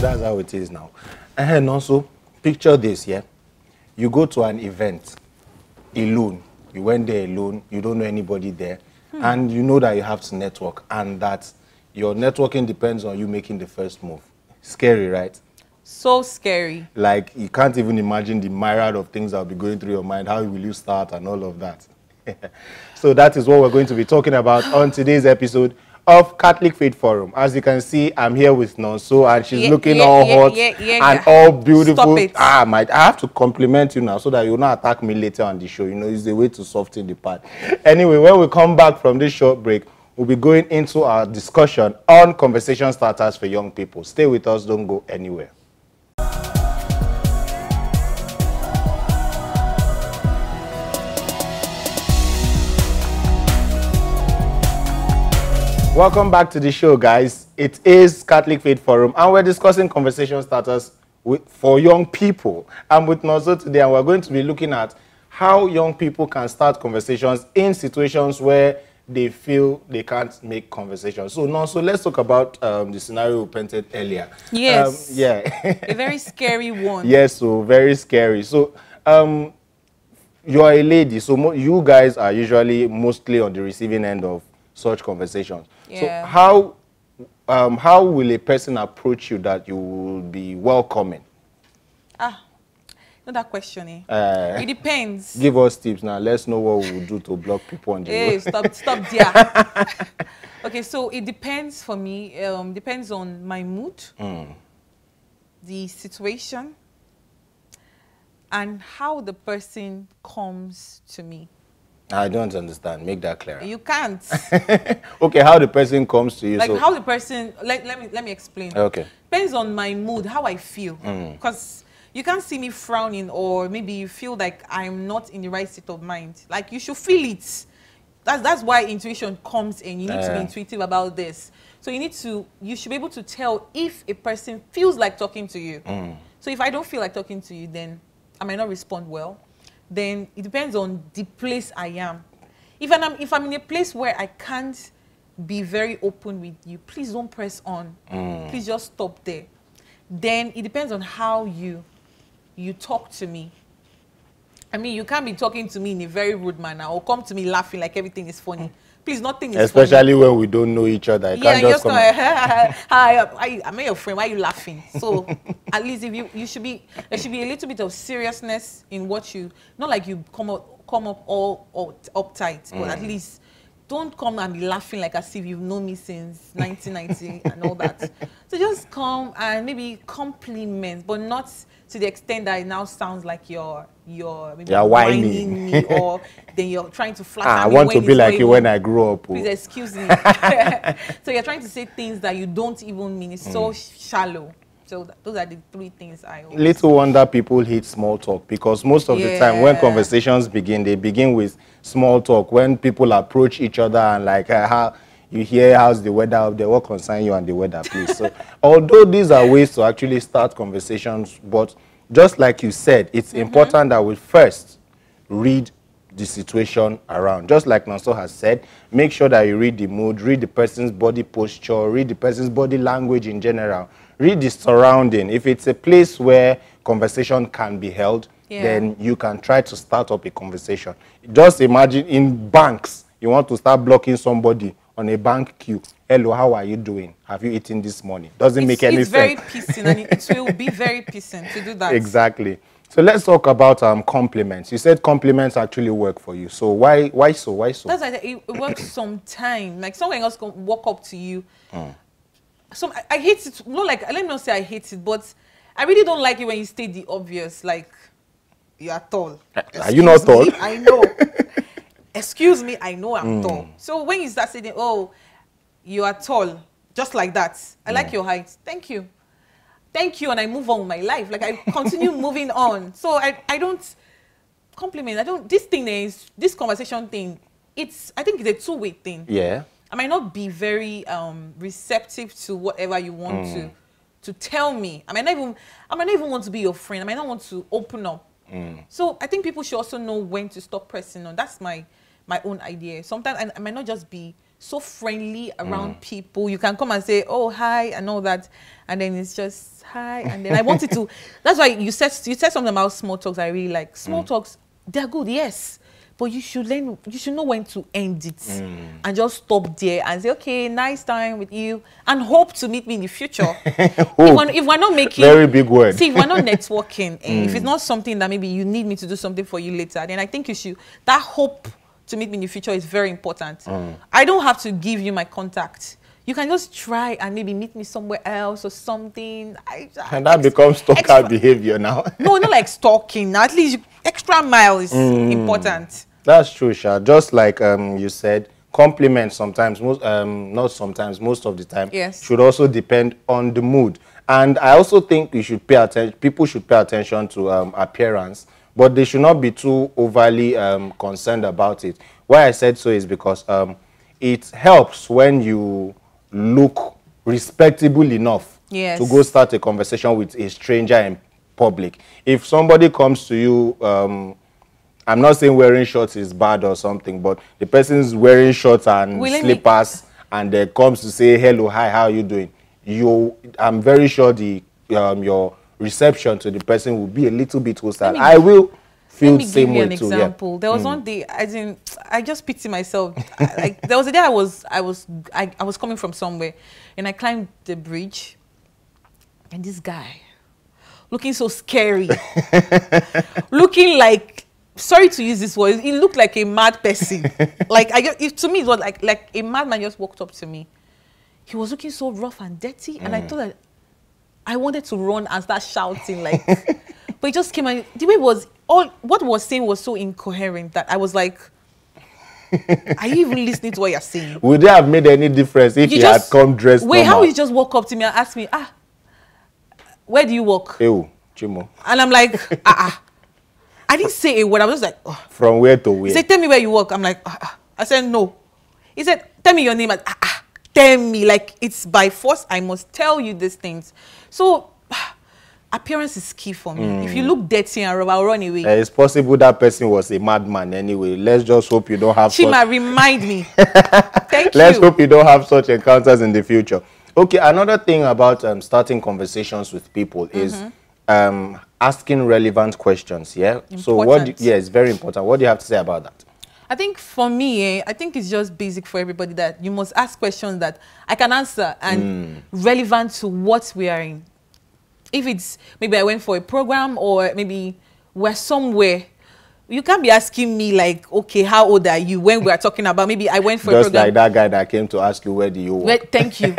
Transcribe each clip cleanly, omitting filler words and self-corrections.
that's how it is now. And also, picture this, yeah? You go to an event alone. You went there alone. You don't know anybody there. And you know that you have to network. And that your networking depends on you making the first move. Scary, right? So scary. Like, you can't even imagine the myriad of things that will be going through your mind. How will you start and all of that? So that is what we're going to be talking about on today's episode of Catholic Faith Forum. As you can see, I'm here with Nonso, and she's looking all hot and all beautiful. Stop it. I have to compliment you now so that you'll not attack me later on the show. You know, it's a way to soften the part. Anyway, when we come back from this short break, we'll be going into our discussion on conversation starters for young people. Stay with us, don't go anywhere. Welcome back to the show, guys. It is Catholic Faith Forum, and we're discussing conversation starters for young people. I'm with Nonso today, and we're going to be looking at how young people can start conversations in situations where they feel they can't make conversations. So, Nonso, let's talk about the scenario we painted earlier. Yes. Yeah. A very scary one. Yes, so very scary. So, you're a lady, so you guys are usually mostly on the receiving end of such conversations. Yeah. So how will a person approach you that you will be welcoming? Not that question, eh? It depends. Give us tips now. Let's know what we will do to block people on the road. Stop there. Okay, so it depends for me. Depends on my mood, the situation, and how the person comes to me. I don't understand. Make that clear. You can't. Okay, how the person comes to you. Like so how the person, let me explain. Okay. Depends on my mood, how I feel. Because you can't see me frowning, or maybe you feel like I'm not in the right state of mind. Like, you should feel it. That's why intuition comes in. You need to be intuitive about this. So you should be able to tell if a person feels like talking to you. So if I don't feel like talking to you, then I might not respond well. Then it depends on the place I am. If I'm in a place where I can't be very open with you, please don't press on. Please just stop there. Then it depends on how you talk to me. I mean, you can't be talking to me in a very rude manner or come to me laughing like everything is funny. Please, nothing is especially funny. when we don't know each other. I can't just come. Hi, I'm your friend. Why are you laughing? So at least if there should be a little bit of seriousness in what you, not like you come up all uptight, but at least don't come and be laughing like as if you've known me since 1990 and all that. So just come and maybe compliment, but not to the extent that it now sounds like you're whining me, or then you're trying to flatter me. I want to be like you when I grew up. Please excuse me. So you're trying to say things that you don't even mean. It's so shallow. So those are the three things I always... Little wonder people hate small talk, because most of the time when conversations begin, they begin with small talk. When people approach each other and like, how you hear how's the weather up there, what concern you and the weather, please. So although these are ways to actually start conversations, but just like you said, it's important that we first read the situation around. Just like Nonso has said, make sure that you read the mood, read the person's body posture, read the person's body language in general, read the surrounding. If it's a place where conversation can be held, then you can try to start up a conversation. Just imagine in banks, you want to start blocking somebody on a bank queue. Hello, how are you doing? Have you eaten this morning? Doesn't make any sense. It's very pissing, and it will be very pissing to do that. Exactly. So let's talk about compliments. You said compliments actually work for you. So why so? That's like it works sometimes. Like someone else can walk up to you. So I hate it. Not like, let me not say I hate it, but I really don't like it when you state the obvious. Like, you are tall. Are you not tall? I know. Excuse me, I know I'm tall. So when you start saying, oh, you are tall, just like that. I like your height. Thank you. Thank you, and I move on with my life. Like, I continue moving on. So I don't compliment. This conversation thing, I think it's a two-way thing. Yeah. I might not be very receptive to whatever you want to tell me. I might not even want to be your friend. I might not want to open up. So I think people should also know when to stop pressing on. That's my own idea. Sometimes I might not just be so friendly around people. You can come and say, oh, hi, and all that. And then it's just, hi. And then I wanted to, that's why you said something about small talks I really like. Small talks, they're good, yes. But you should know when to end it and just stop there and say, okay, nice time with you, and hope to meet me in the future. if we're not making very big word. See, if we're not networking, if it's not something that maybe you need me to do something for you later, then I think you should, that hope to meet me in the future is very important. I don't have to give you my contact. You can just try and maybe meet me somewhere else or something. And that becomes stalker behavior now. No, not like stalking. Now, at least extra mile is important. That's true, Sha. Just like you said, compliments sometimes, not sometimes, most of the time, yes, should also depend on the mood. And I also think you should pay attention. People should pay attention to appearance, but they should not be too overly concerned about it. Why I said so is because it helps when you look respectable enough to go start a conversation with a stranger in public. If somebody comes to you, I'm not saying wearing shorts is bad or something, but the person is wearing shorts and slippers and they comes to say, hello, hi, how are you doing? I'm very sure your reception to the person will be a little bit hostile. I will feel the same way too. Let me give you an example. Yeah. There was one day, I just pity myself. Like, there was a day I was coming from somewhere, and I climbed the bridge, and this guy, looking so scary, looking like, sorry to use this word, he looked like a mad person. Like, to me, it was like a madman just walked up to me. He was looking so rough and dirty, and I thought that I wanted to run and start shouting, like, but he just came and the way it was, what was saying was so incoherent that I was like, are you even listening to what you're saying? Would it have made any difference if he had come dressed normal? How he just walk up to me and ask me, where do you work? Ew, Chimo. And I'm like, I didn't say a word. I was just like, oh. From where to where? He said, tell me where you work. I'm like, I said, no. He said, tell me your name. Tell me. Like, it's by force. I must tell you these things. So, appearance is key for me. If you look dirty and rough, I'll run away. It's possible that person was a madman anyway. Let's just hope you don't have Chima, remind me. Thank you. Let's hope you don't have such encounters in the future. Okay, another thing about starting conversations with people is asking relevant questions. Yeah. Important. So it's very important. What do you have to say about that? I think for me, I think it's just basic for everybody that you must ask questions that I can answer and relevant to what we are in. If it's maybe I went for a program or maybe we're somewhere, you can't be asking me like, okay, how old are you? When we're talking about maybe I went for a program. Just like that guy that came to ask you, where do you work? Thank you.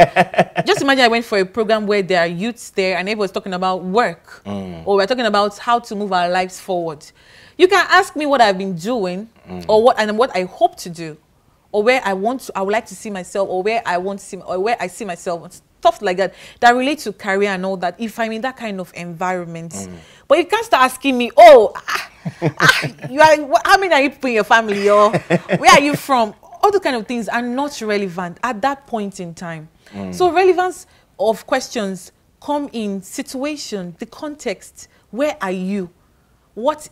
Just imagine I went for a program where there are youths there and everyone's talking about work or we're talking about how to move our lives forward. You can ask me what I've been doing or what I hope to do or where I would like to see myself or where I want to see or where I see myself, stuff like that relate to career and all that if I'm in that kind of environment. But you can't start asking me, how many are you people in your family or where are you from? All the kind of things are not relevant at that point in time. So relevance of questions come in situation, the context. Where are you? What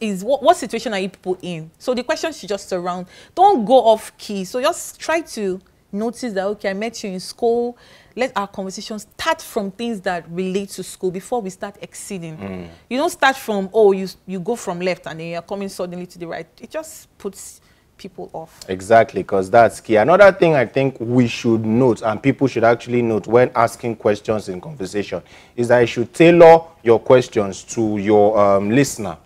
situation are you people in? So the questions should just surround. Don't go off key. So just try to notice that, okay, I met you in school. Let our conversation start from things that relate to school before we start exceeding. You don't start from, you go from left and then you're coming suddenly to the right. It just puts people off. Exactly, because that's key. Another thing I think we should note, and people should actually note when asking questions in conversation, is that you should tailor your questions to your listener.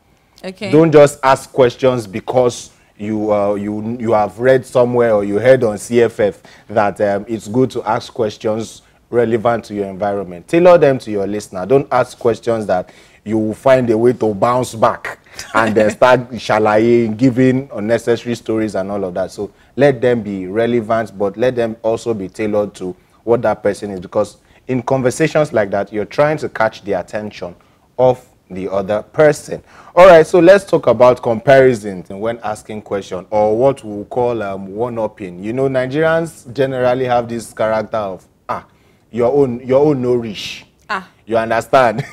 Okay. Don't just ask questions because you have read somewhere or you heard on CFF that it's good to ask questions relevant to your environment. Tailor them to your listener. Don't ask questions that you will find a way to bounce back and then start shalaye, giving unnecessary stories and all of that. So let them be relevant, but let them also be tailored to what that person is, because in conversations like that, you're trying to catch the attention of the other person. All right, so let's talk about comparison when asking question, or what we'll call one-upping. You know, Nigerians generally have this character of your own no rich. You understand?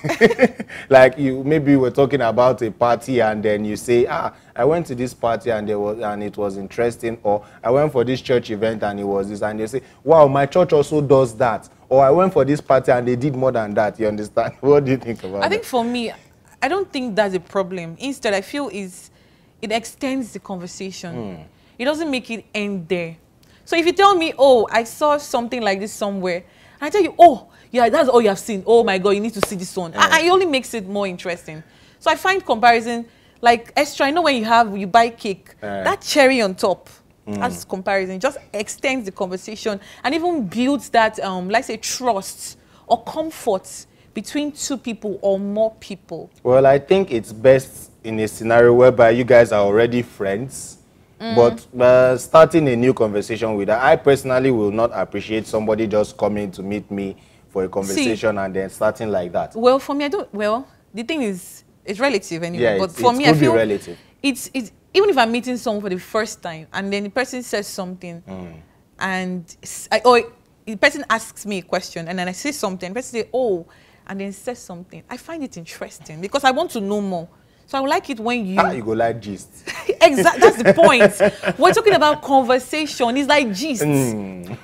Like maybe we're talking about a party and then you say, I went to this party and it was interesting, or I went for this church event and it was this, and they say, wow, my church also does that, or I went for this party and they did more than that. You understand? What do you think about that? I think for me, I don't think that's a problem. Instead, I feel it extends the conversation. It doesn't make it end there. So if you tell me, oh, I saw something like this somewhere, and I tell you, oh, yeah, that's all you have seen. Oh my God, you need to see this one. It only makes it more interesting. So I find comparison like extra. I know when you buy cake, that cherry on top, that's comparison. Just extends the conversation and even builds that, let's say, trust or comfort between two people or more people. Well, I think it's best in a scenario whereby you guys are already friends. But starting a new conversation with her, I personally will not appreciate somebody just coming to meet me for a conversation and then starting like that. Well, for me, I don't. Well, the thing is, it's relative anyway. Yeah, but for me, I feel relative. It's even if I'm meeting someone for the first time and then the person says something, and or the person asks me a question and then I say something, the person say, oh, and then says something. I find it interesting because I want to know more. So I would like it when you go like gist. Exactly, that's the point. We're talking about conversation. It's like gist.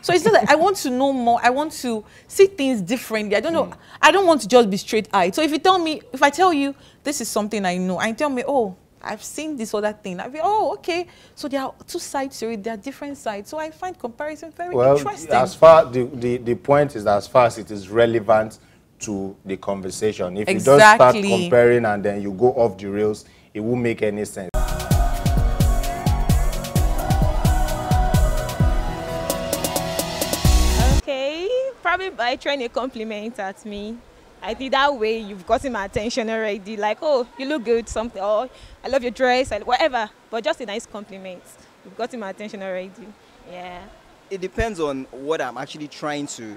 So it's just like I want to know more. I want to see things differently. I don't know. I don't want to just be straight-eyed. So if I tell you this is something I know, and tell me, oh, I've seen this other thing. I'll be, oh, okay. So there are two sides to it. There are different sides. So I find comparison very interesting. As far the point is, as far as it is relevant to the conversation. If you just start comparing and then you go off the rails, it won't make any sense. Okay, probably by throwing a compliment at me. I think that way you've gotten my attention already. Like, oh, you look good, something, or I love your dress, whatever. But just a nice compliment. You've gotten my attention already. Yeah. It depends on what I'm actually trying to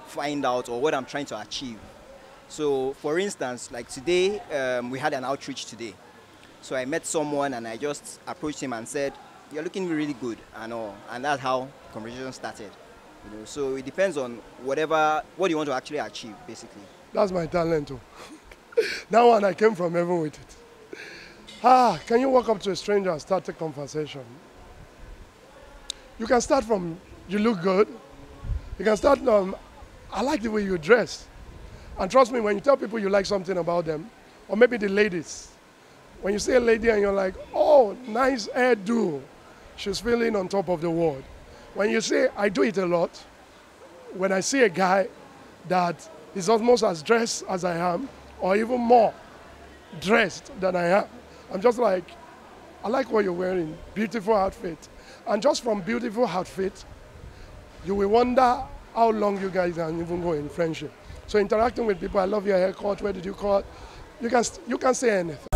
find out or what I'm trying to achieve. So for instance, like today, we had an outreach today. So I met someone and I just approached him and said, you're looking really good and all. And that's how conversation started. You know, so it depends on what you want to actually achieve, basically. That's my talent too. That one I came from heaven with it. Can you walk up to a stranger and start a conversation? You can start from, you look good. You can start, I like the way you dress. And trust me, when you tell people you like something about them, or maybe the ladies, when you see a lady and you're like, oh, nice hairdo, she's feeling on top of the world. When you say, I do it a lot, when I see a guy that is almost as dressed as I am, or even more dressed than I am, I'm just like, I like what you're wearing, beautiful outfit. And just from beautiful outfit, you will wonder how long you guys can even go in friendship. So interacting with people, I love your haircut, where did you cut? You can say anything.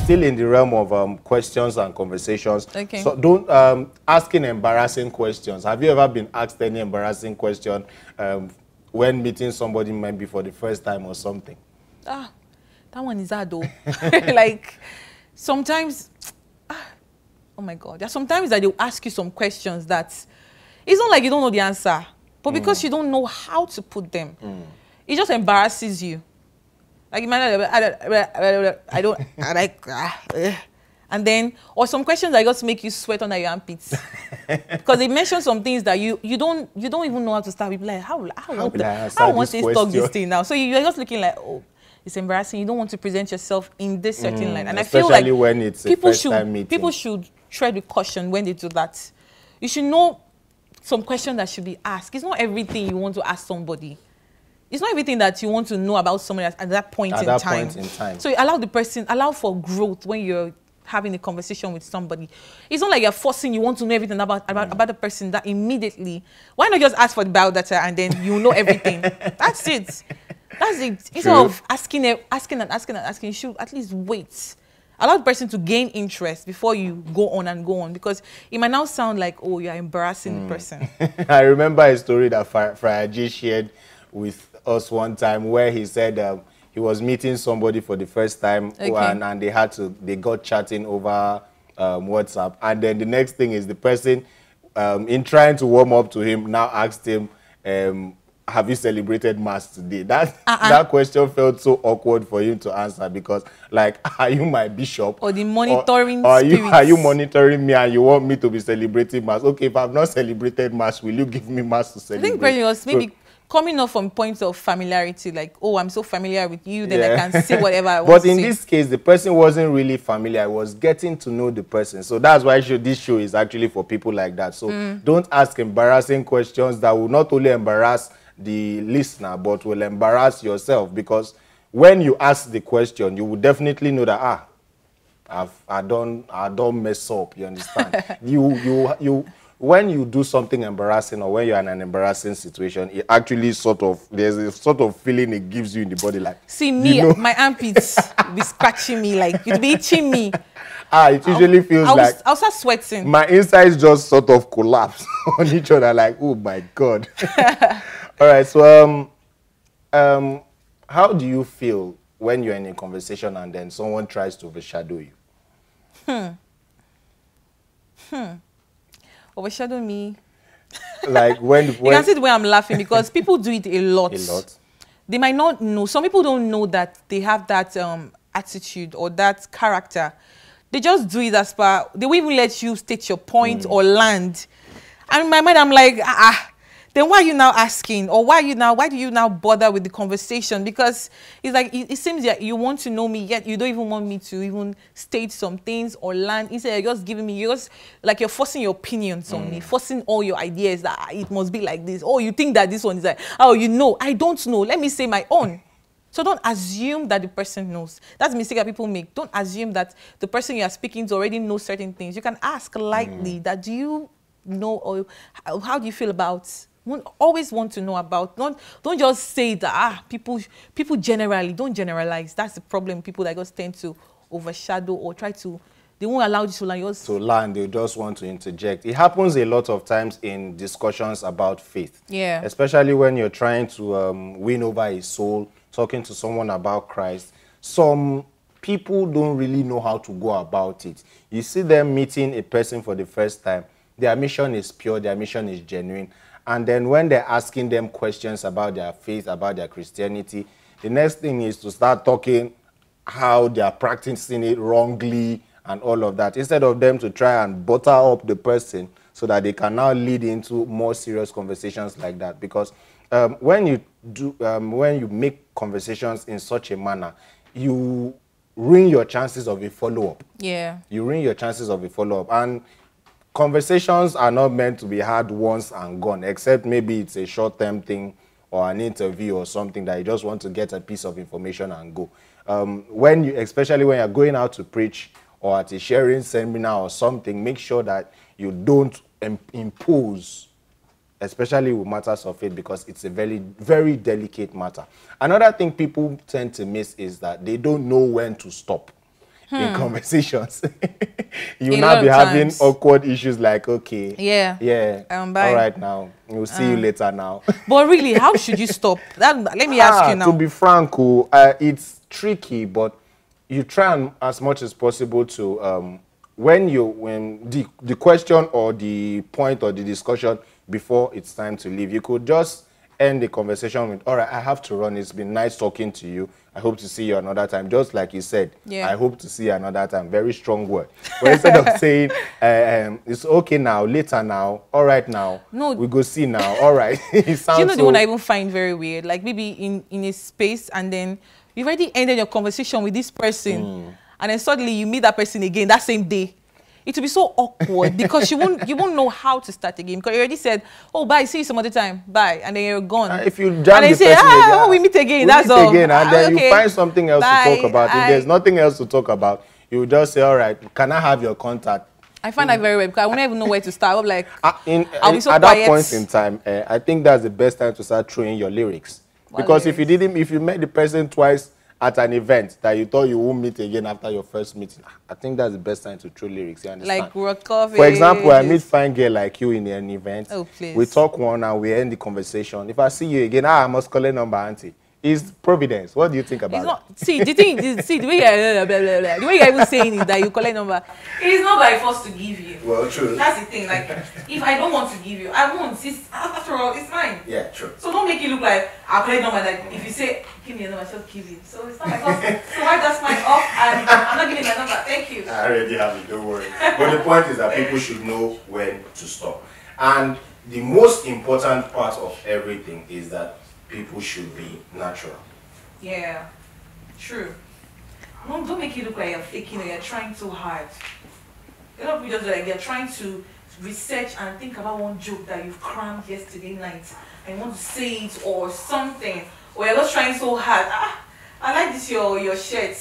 Still in the realm of questions and conversations. Okay. So don't asking embarrassing questions. Have you ever been asked any embarrassing question when meeting somebody maybe for the first time or something? That one is hard though. Like sometimes, oh my God, there's sometimes that they'll ask you some questions that it's not like you don't know the answer, but because you don't know how to put them, it just embarrasses you. Like and then, or some questions that just make you sweat under your armpits because they mention some things that you don't even know how to start with. Like how want they talk this thing now? So you're just looking like, oh, it's embarrassing. You don't want to present yourself in this certain line. And I feel like when it's people should tread with caution when they do that. You should know some questions that should be asked. It's not everything you want to ask somebody. It's not everything that you want to know about somebody at that point in time. So you allow for growth when you're having a conversation with somebody. It's not like you're forcing, you want to know everything about the person that immediately. Why not just ask for the biodata and then you know everything? That's it. That's it. Instead of asking, you should at least wait. Allow the person to gain interest before you go on because it might now sound like, oh, you're embarrassing the person. I remember a story that Frayaji shared with us one time where he said he was meeting somebody for the first time, Okay. and they got chatting over WhatsApp, and then the next thing is the person, in trying to warm up to him, now asked him, have you celebrated Mass today? That question felt so awkward for him to answer, because, like, are you my bishop? Or the monitoring or spirits. are you monitoring me and you want me to be celebrating Mass? Okay, if I've not celebrated Mass, will you give me Mass to I celebrate? think question was maybe coming up from points of familiarity, like, oh, I'm so familiar with you, then I can say whatever I want But to in say. this case, the person wasn't really familiar. I was getting to know the person. So that's why this show is actually for people like that. So don't ask embarrassing questions that will not only embarrass the listener, but will embarrass yourself. Because when you ask the question, you will definitely know that, I don't mess up. You understand? When you do something embarrassing, or when you're in an embarrassing situation, it actually there's a sort of feeling it gives you in the body, like, See me, you know, my armpits be scratching me, like you'd be itching me. it usually feels like I'll start sweating. my insides just sort of collapse on each other, like, oh my God. All right, so how do you feel when you're in a conversation and then someone tries to overshadow you? Overshadow me. Like when You can see the way I'm laughing, because people do it a lot. a lot. They might not know. Some people don't know that they have that attitude or that character. They just do it as per. They won't even let you state your point or land. And in my mind, I'm like, then why are you now asking? Or why do you now bother with the conversation? Because it's like, it seems that you want to know me, yet you don't even want me to even state some things or land. Instead, you're just giving me, you're forcing your opinions on me, forcing all your ideas that it must be like this. Oh, you think that this one is like, oh, you know, I don't know. Let me say my own. So don't assume that the person knows. That's the mistake that people make. Don't assume that the person you are speaking to already knows certain things. You can ask lightly that, do you know, or how do you feel about? Always want to know about. Don't just say that people generally don't generalize. That's the problem. People that just tend to overshadow or they won't allow you to learn. They just want to interject. It happens a lot of times in discussions about faith. Yeah. Especially when you're trying to win over a soul, talking to someone about Christ. Some people don't really know how to go about it. You see them meeting a person for the first time. Their mission is pure. Their mission is genuine. And then when they're asking them questions about their faith, about their Christianity, the next thing is to start talking how they are practicing it wrongly and all of that, instead of them to try and butter up the person so that they can now lead into more serious conversations like that. Because when you make conversations in such a manner, you ruin your chances of a follow-up. Yeah. You ruin your chances of a follow-up. And conversations are not meant to be had once and gone, except maybe it's a short-term thing or an interview or something that you just want to get a piece of information and go. Especially when you're going out to preach or at a sharing seminar or something, make sure that you don't impose, especially with matters of faith, because it's a very, very delicate matter. Another thing people tend to miss is that they don't know when to stop. In conversations. You now be having awkward issues like, okay. Yeah. All right now. We'll see you later now. But really, how should you stop? Let me ask you now. To be frank, it's tricky, but you try as much as possible to, when the question or the point or the discussion before it's time to leave, you could just end the conversation with, all right, I have to run. It's been nice talking to you. I hope to see you another time. Just like you said, I hope to see you another time. Very strong word. But instead of saying, it's okay now, later now, all right now, we go see now, all right. It sounds Do you know the one I even find very weird? Like maybe in a space and then you've already ended your conversation with this person and then suddenly you meet that person again that same day. It will be so awkward because you won't know how to start again, because you already said, oh, bye, see you some other time, bye, and then you're gone. If you jam and the say, person we meet again, that's all. Again, and then you find something else to talk about. Bye. If there's nothing else to talk about, you just say, all right, can I have your contact? I find that very weird because I won't even know where to start. I'm like, I'll be so at quiet. that point in time, I think that's the best time to start throwing your lyrics. Because if you met the person twice at an event that you thought you won't meet again after your first meeting, I think that's the best time to throw lyrics. You understand? Like rock coffee. For example, I meet fine girl like you in an event. Oh, please. We talk one and we end the conversation. If I see you again, I must call a number, auntie. It's providence. What do you think about It's it? not. See, the thing is, see, the way you're, blah, blah, blah, the way you're even saying is that you collect number. It is not by force to give you. Well, true. That's the thing. Like, if I don't want to give you, I won't. After all, it's mine. Yeah, true. So don't make it look like I'll collect number. Like, if you say, give me a number, I'll give you. So it's not my fault. So why just mine off and I'm not giving my number? Thank you. I already have it, don't worry. But the point is that people should know when to stop. And the most important part of everything is that people should be natural. Yeah, true. No, don't make it look like you're faking or you're trying too hard. A lot of people just like they're trying to research and think about one joke that you've crammed yesterday night and you want to say it or something. Or you're just trying so hard. Ah, I like this your shirt.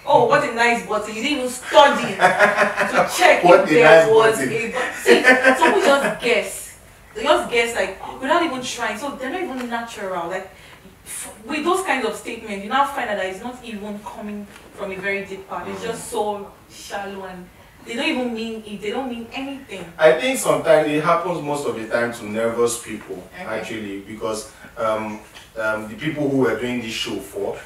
Oh, what a nice button. You didn't even study to check if there was a button. See, some people just guess. They just guess like without even trying. So they're not even natural. Like with those kinds of statements, you now find that it's not even coming from a very deep part. It's just so shallow and they don't even mean it. They don't mean anything. I think sometimes it happens most of the time to nervous people, actually, because the people who we're doing this show for,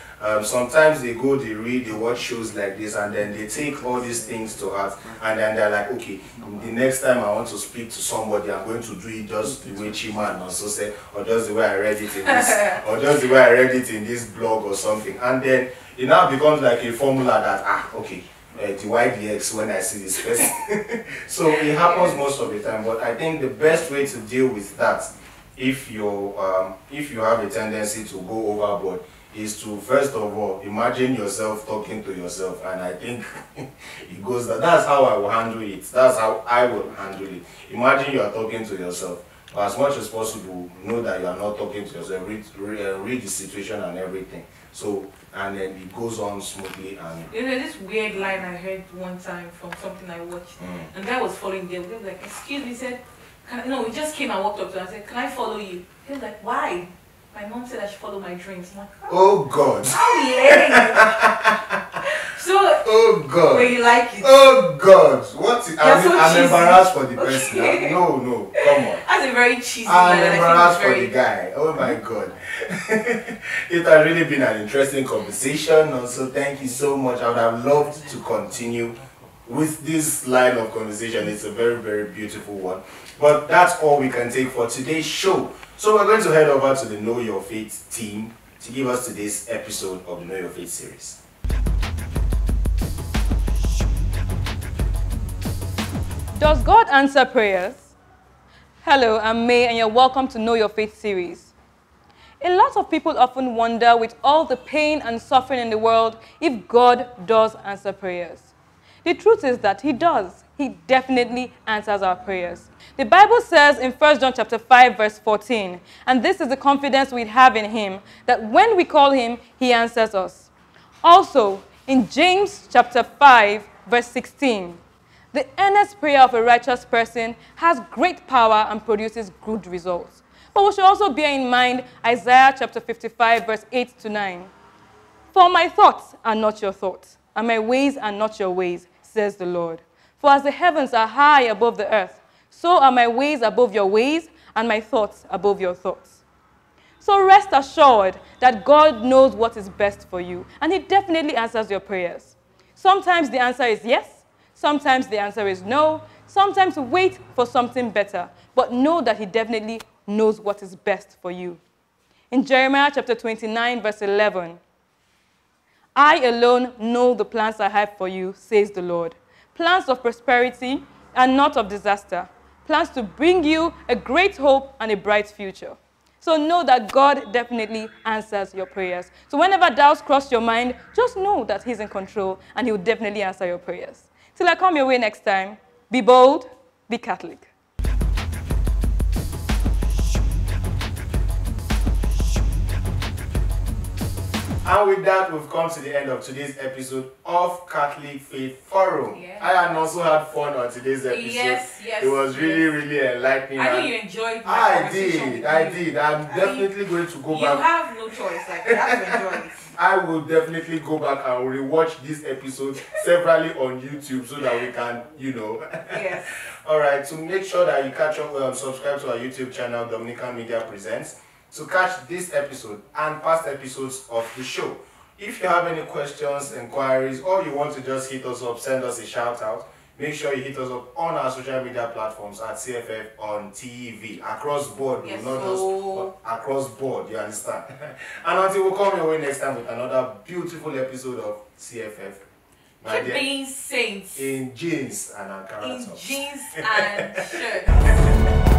sometimes they go, they read, they watch shows like this, and then they take all these things to heart, and then they're like, okay, the next time I want to speak to somebody, I'm going to do it just the way Chima and Nonso said, or just the way I read it in this, or just the way I read it in this blog or something, and then it now becomes like a formula that, okay, divide the X when I see this person. So it happens most of the time, but I think the best way to deal with that, if you have a tendency to go overboard, is to first of all imagine yourself talking to yourself, and I think it goes that's how I will handle it. That's how I will handle it. Imagine you are talking to yourself, but as much as possible, know that you are not talking to yourself. Read the situation and everything. So, and then it goes on smoothly. And there's this weird line I heard one time from something I watched, and guy was following them. He was like, "Excuse me," he said, he just came and walked up to him and said, "Can I follow you?" He was like, "Why?" My mom said I should follow my dreams. I'm like, oh God. How lame. So, oh God. When you like it. Oh God. What? I'm embarrassed for the person. Okay. No, come on. That's a very cheesy I'm line. embarrassed for the guy. Oh my God. It has really been an interesting conversation. Also, thank you so much. I would have loved to continue with this line of conversation. It's a very, very beautiful one. But that's all we can take for today's show. So we're going to head over to the Know Your Faith team to give us today's episode of the Know Your Faith series. Does God answer prayers? Hello, I'm May, and you're welcome to Know Your Faith series. A lot of people often wonder, with all the pain and suffering in the world, if God does answer prayers. The truth is that He does. He definitely answers our prayers. The Bible says in 1 John chapter 5, verse 14, and this is the confidence we have in Him, that when we call Him, He answers us. Also, in James chapter 5, verse 16, the earnest prayer of a righteous person has great power and produces good results. But we should also bear in mind Isaiah chapter 55, verse 8 to 9. For my thoughts are not your thoughts, and my ways are not your ways, says the Lord. For as the heavens are high above the earth, so are my ways above your ways, and my thoughts above your thoughts. So rest assured that God knows what is best for you, and He definitely answers your prayers. Sometimes the answer is yes, sometimes the answer is no, sometimes wait for something better, but know that He definitely knows what is best for you. In Jeremiah chapter 29, verse 11, I alone know the plans I have for you, says the Lord. Plans of prosperity and not of disaster. Plans to bring you a great hope and a bright future. So know that God definitely answers your prayers. So whenever doubts cross your mind, just know that He's in control and He will definitely answer your prayers. Till I come your way next time, be bold, be Catholic. And with that, we've come to the end of today's episode of Catholic Faith Forum. Yeah. I and also had fun on today's episode. Yes. It was really enlightening. I know you enjoyed my I conversation. did. I'm definitely going to go back. You have no choice. Like, you have to enjoy it. I will definitely go back and rewatch this episode severally on YouTube so that we can, Yes. Alright, so make sure that you catch up, subscribe to our YouTube channel, Dominican Media Presents. to catch this episode and past episodes of the show. If you have any questions, inquiries, or you want to just hit us up, send us a shout out, make sure you hit us up on our social media platforms at CFF on TV. Across board, yes, not just across board, you understand? And until we come your way next time with another beautiful episode of CFF. Keep being saints. In jeans and Ankara In tops. jeans and shirts.